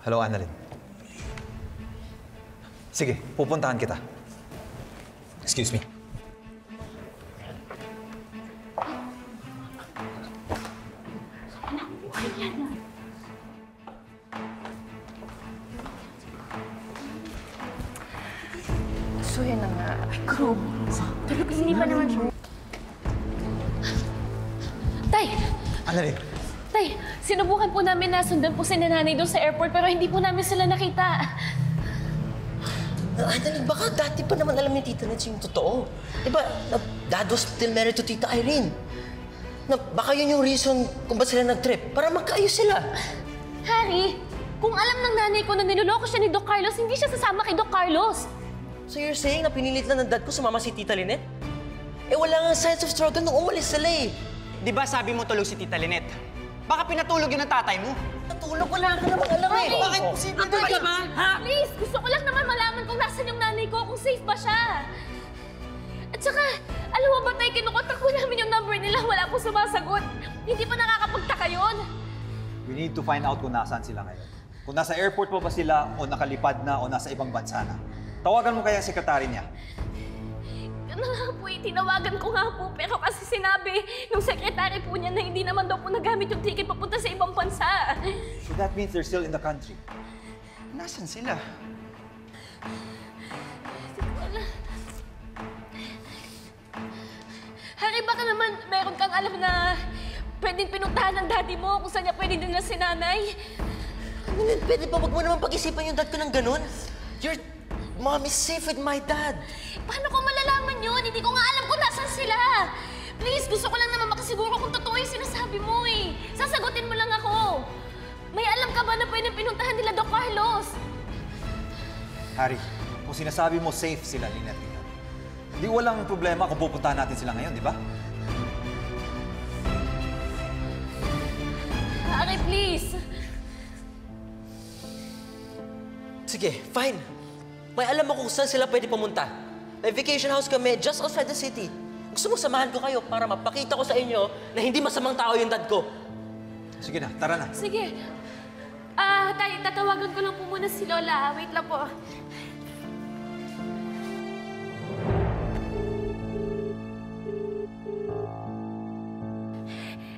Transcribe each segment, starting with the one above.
Hello, Annalyn. Sige, pupuntahan kita. Excuse me. So yan na nga. Ay, group. Talaga hindi pa naman siya. Tay! Annalyn! Tay, sinubukan po namin na sundan po si nanay doon sa airport pero hindi po namin sila nakita. Annalyn, baka dati pa naman alam ni Tita Nets yung totoo. Diba, Dad was still married to Tita Irene. Baka yun yung reason kung ba't sila nag-trip, para magkaayos sila. Harry, kung alam ng nanay ko na niloloko siya ni Doc Carlos, hindi siya sasama kay Doc Carlos. So you're saying na pinilit lang ng dad ko sumama si Tita Lynette? Eh wala nga sense of struggle nung umalis sila eh. Di ba sabi mo tulog si Tita Lynette? Baka pinatulog yun ng tatay mo. Natulog, wala ka namang alam eh. Bakit posible ka ba? Ha? Please, gusto ko lang naman malaman kung nasan yung nanay ko, kung safe ba siya. At saka, alam mo ba tayo, kinukontak ko namin yung number nila, wala po sumasagot. Hindi pa nakakapagtaka yun. We need to find out kung nasaan sila ngayon. Kung nasa airport pa ba sila, o nakalipad na, o nasa ibang bansa na. Tawagan mo kaya ang sekretary niya. Yun na nga po, tinawagan ko nga po. Pero kasi sinabi nung sekretary po niya na hindi naman daw po nagamit yung ticket papunta sa ibang bansa. So that means they're still in the country. Nasaan sila? Harry, baka naman meron kang alam na pwedeng pinuntahan ng daddy mo kung saan niya pwede din na si nanay. Pwede ba wag mo naman pag-isipan yung dad ko ng ganun? Your mom is safe with my dad. Paano ko malalaman yun? Hindi ko nga alam kung nasan sila. Please, gusto ko lang naman makasiguro kung totoo yung sinasabi mo eh. Sasagutin mo lang ako. May alam ka ba na pwedeng pinuntahan nila Doc Carlos? Harry, kung sinasabi mo safe sila, Lynette, hindi walang problema kung pupuntahan natin sila ngayon, di ba? Harry, please. Sige, fine. May alam ako kung saan sila pwede pumunta. May vacation house kami just outside the city. Gusto mo samahan ko kayo para mapakita ko sa inyo na hindi masamang tao yung dad ko. Sige na, tara na. Sige. Tay, tatawagan ko lang po muna si Lola. Wait lang po.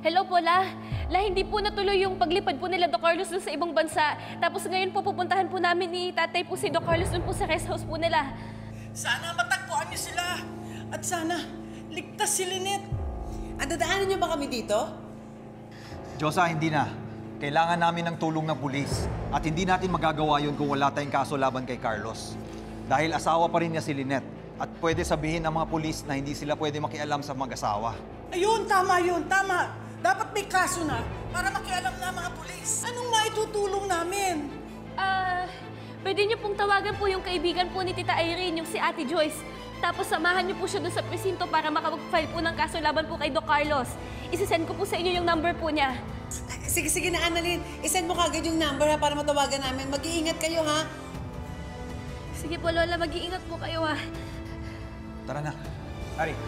Hello po, La. Hindi po natuloy yung paglipad po nila Doc Carlos dun sa ibang bansa. Tapos ngayon po pupuntahan po namin ni tatay po si Doc Carlos dun po sa rest house po nila. Sana matagpuan niyo sila. At sana ligtas si Lynette. Dadaanan niyo ba kami dito? Diyosa, hindi na. Kailangan namin ng tulong ng pulis. At hindi natin magagawa yun kung wala tayong kaso laban kay Carlos. Dahil asawa pa rin niya si Lynette. At pwede sabihin ng mga pulis na hindi sila pwede makialam sa mag-asawa. Ayun, tama yun, tama. Dapat may kaso na para makialam na mga pulis. Anong maitutulong namin? Pwede niyo pong tawagan po yung kaibigan po ni Tita Irene, yung si Ate Joyce. Tapos samahan niyo po siya doon sa presinto para makapag-file po ng kaso laban po kay Doc Carlos. Isisend ko po sa inyo yung number po niya. Sige na, Annalyn. Isend mo kagad yung number ha, para matawagan namin. Mag-iingat kayo ha. Sige po, Lola. Mag-iingat po kayo ha. Tara na. Harry.